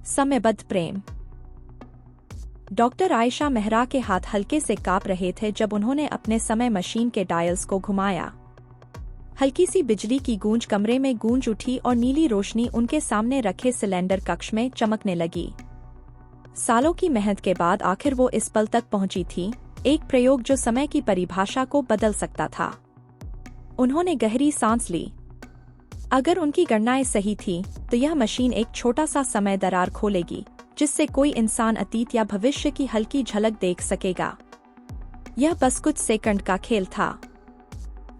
समयबद्ध प्रेम। डॉक्टर आयशा मेहरा के हाथ हल्के से कांप रहे थे जब उन्होंने अपने समय मशीन के डायल्स को घुमाया। हल्की सी बिजली की गूंज कमरे में गूंज उठी और नीली रोशनी उनके सामने रखे सिलेंडर कक्ष में चमकने लगी। सालों की मेहनत के बाद आखिर वो इस पल तक पहुंची थी, एक प्रयोग जो समय की परिभाषा को बदल सकता था। उन्होंने गहरी सांस ली। अगर उनकी गणनाएं सही थी तो यह मशीन एक छोटा सा समय दरार खोलेगी जिससे कोई इंसान अतीत या भविष्य की हल्की झलक देख सकेगा। यह बस कुछ सेकंड का खेल था,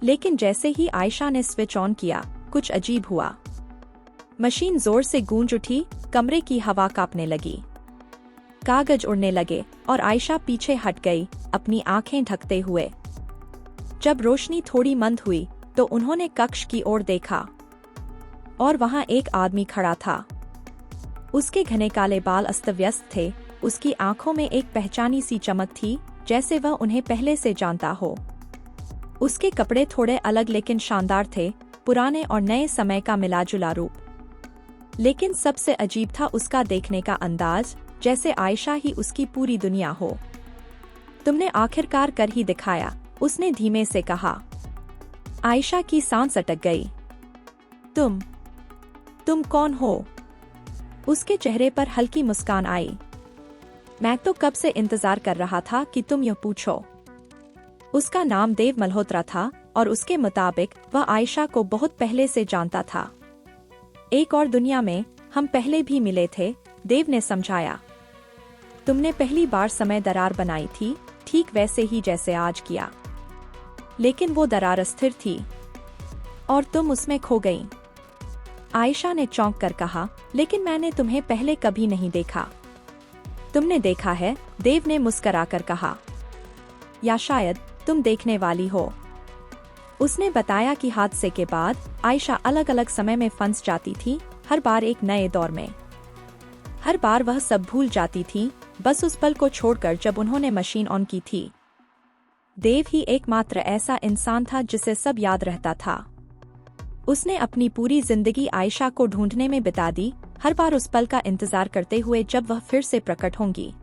लेकिन जैसे ही आयशा ने स्विच ऑन किया, कुछ अजीब हुआ। मशीन जोर से गूंज उठी, कमरे की हवा कांपने लगी, कागज उड़ने लगे और आयशा पीछे हट गई, अपनी आंखें ढकते हुए। जब रोशनी थोड़ी मंद हुई तो उन्होंने कक्ष की ओर देखा और वहां एक आदमी खड़ा था। उसके घने काले बाल अस्त-व्यस्त थे, उसकी आंखों में एक पहचानी सी चमक थी, जैसे वह उन्हें पहले से जानता हो। उसके कपड़े थोड़े अलग लेकिन शानदार थे, पुराने और नए समय का मिला-जुला रूप। लेकिन सबसे अजीब था उसका देखने का अंदाज, जैसे आयशा ही उसकी पूरी दुनिया हो। तुमने आखिरकार कर ही दिखाया, उसने धीमे से कहा। आयशा की सांस अटक गई। तुम कौन हो? उसके चेहरे पर हल्की मुस्कान आई। मैं तो कब से इंतजार कर रहा था कि तुम यह पूछो। उसका नाम देव मल्होत्रा था और उसके मुताबिक वह आयशा को बहुत पहले से जानता था। एक और दुनिया में हम पहले भी मिले थे, देव ने समझाया। तुमने पहली बार समय दरार बनाई थी, ठीक वैसे ही जैसे आज किया। लेकिन वो दरार अस्थिर थी और तुम उसमें खो गई। आयशा ने चौंक कर कहा, लेकिन मैंने तुम्हें पहले कभी नहीं देखा। तुमने देखा है, देव ने मुस्कराकर कहा। या शायद तुम देखने वाली हो। उसने बताया कि हादसे के बाद आयशा अलग अलग समय में फंस जाती थी, हर बार एक नए दौर में। हर बार वह सब भूल जाती थी, बस उस पल को छोड़कर जब उन्होंने मशीन ऑन की थी। देव ही एकमात्र ऐसा इंसान था जिसे सब याद रहता था। उसने अपनी पूरी जिंदगी आयशा को ढूंढने में बिता दी, हर बार उस पल का इंतजार करते हुए जब वह फिर से प्रकट होंगी।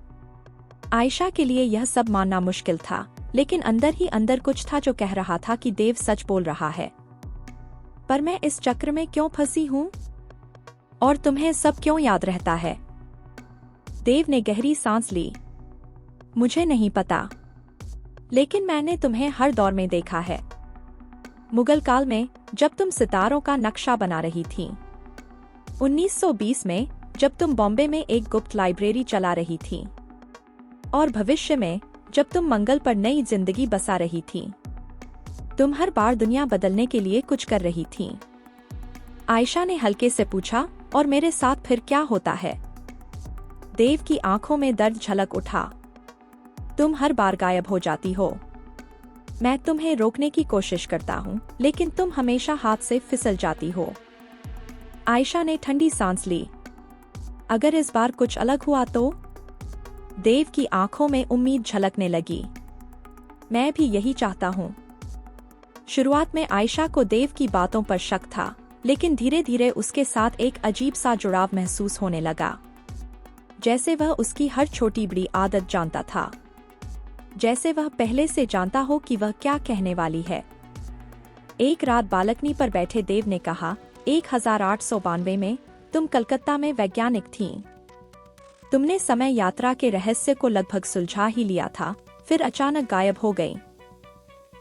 आयशा के लिए यह सब मानना मुश्किल था, लेकिन अंदर ही अंदर कुछ था जो कह रहा था कि देव सच बोल रहा है। पर मैं इस चक्र में क्यों फंसी हूँ? और तुम्हें सब क्यों याद रहता है? देव ने गहरी सांस ली। मुझे नहीं पता, लेकिन मैंने तुम्हें हर दौर में देखा है। मुगल काल में जब तुम सितारों का नक्शा बना रही थीं, 1920 में जब तुम बॉम्बे में एक गुप्त लाइब्रेरी चला रही थीं, और भविष्य में जब तुम मंगल पर नई जिंदगी बसा रही थीं। तुम हर बार दुनिया बदलने के लिए कुछ कर रही थीं। आयशा ने हल्के से पूछा, और मेरे साथ फिर क्या होता है? देव की आंखों में दर्द झलक उठा। तुम हर बार गायब हो जाती हो। मैं तुम्हें रोकने की कोशिश करता हूँ, लेकिन तुम हमेशा हाथ से फिसल जाती हो। आयशा ने ठंडी सांस ली। अगर इस बार कुछ अलग हुआ तो? देव की आंखों में उम्मीद झलकने लगी। मैं भी यही चाहता हूँ। शुरुआत में आयशा को देव की बातों पर शक था, लेकिन धीरे धीरे उसके साथ एक अजीब सा जुड़ाव महसूस होने लगा। जैसे वह उसकी हर छोटी बड़ी आदत जानता था, जैसे वह पहले से जानता हो कि वह क्या कहने वाली है। एक रात बालकनी पर बैठे देव ने कहा, 1892 में तुम कलकत्ता में वैज्ञानिक थीं। तुमने समय यात्रा के रहस्य को लगभग सुलझा ही लिया था, फिर अचानक गायब हो गई।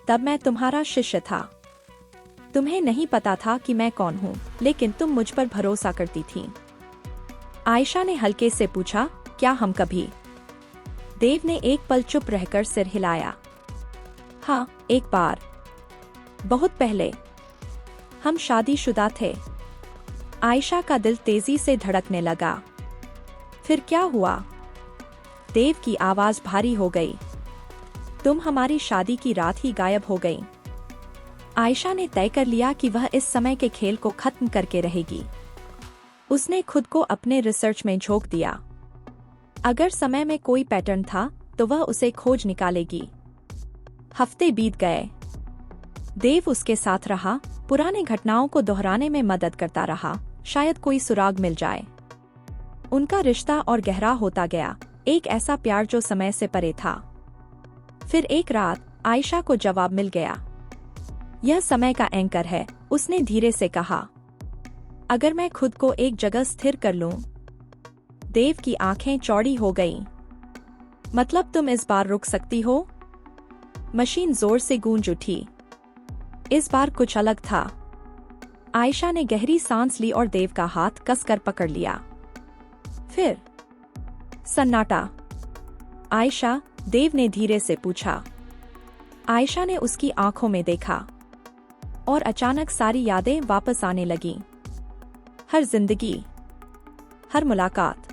तब मैं तुम्हारा शिष्य था। तुम्हें नहीं पता था कि मैं कौन हूँ, लेकिन तुम मुझ पर भरोसा करती थीं। आयशा ने हल्के से पूछा, क्या हम कभी? देव ने एक पल चुप रहकर सिर हिलाया। हाँ, एक बार, बहुत पहले। हम शादीशुदा थे। आयशा का दिल तेजी से धड़कने लगा। फिर क्या हुआ? देव की आवाज भारी हो गई। तुम हमारी शादी की रात ही गायब हो गई। आयशा ने तय कर लिया कि वह इस समय के खेल को खत्म करके रहेगी। उसने खुद को अपने रिसर्च में झोंक दिया। अगर समय में कोई पैटर्न था तो वह उसे खोज निकालेगी। हफ्ते बीत गए। देव उसके साथ रहा, पुराने घटनाओं को दोहराने में मदद करता रहा, शायद कोई सुराग मिल जाए। उनका रिश्ता और गहरा होता गया, एक ऐसा प्यार जो समय से परे था। फिर एक रात आयशा को जवाब मिल गया। यह समय का एंकर है, उसने धीरे से कहा। अगर मैं खुद को एक जगह स्थिर कर लूं। देव की आंखें चौड़ी हो गईं। मतलब तुम इस बार रुक सकती हो? मशीन जोर से गूंज उठी। इस बार कुछ अलग था। आयशा ने गहरी सांस ली और देव का हाथ कसकर पकड़ लिया। फिर सन्नाटा। आयशा, देव ने धीरे से पूछा। आयशा ने उसकी आंखों में देखा और अचानक सारी यादें वापस आने लगीं। हर जिंदगी, हर मुलाकात,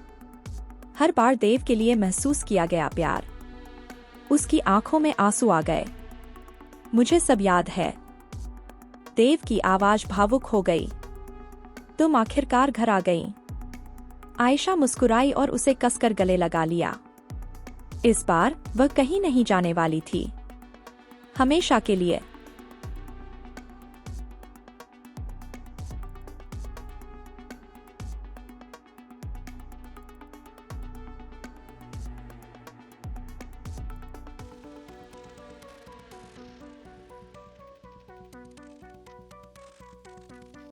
हर बार देव के लिए महसूस किया गया प्यार। उसकी आंखों में आंसू आ गए। मुझे सब याद है। देव की आवाज भावुक हो गई। तुम आखिरकार घर आ गई। आयशा मुस्कुराई और उसे कसकर गले लगा लिया। इस बार वह कहीं नहीं जाने वाली थी, हमेशा के लिए।